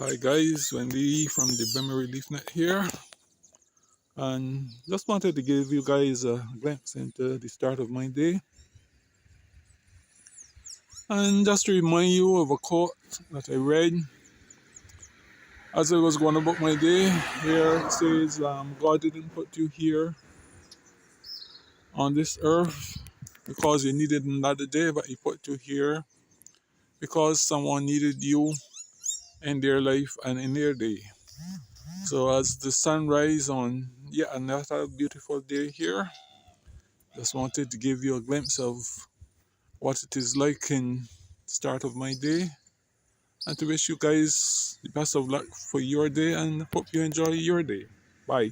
Hi guys, Wendy from Dbimmer Reliefnett here, and just wanted to give you guys a glimpse into the start of my day, and just to remind you of a quote that I read as I was going about my day. Here it says, God didn't put you here on this earth because you needed another day, but He put you here because someone needed you in their life and in their day. So as the sun rises on yet another beautiful day here, just wanted to give you a glimpse of what it is like in the start of my day, and to wish you guys the best of luck for your day, and hope you enjoy your day. Bye.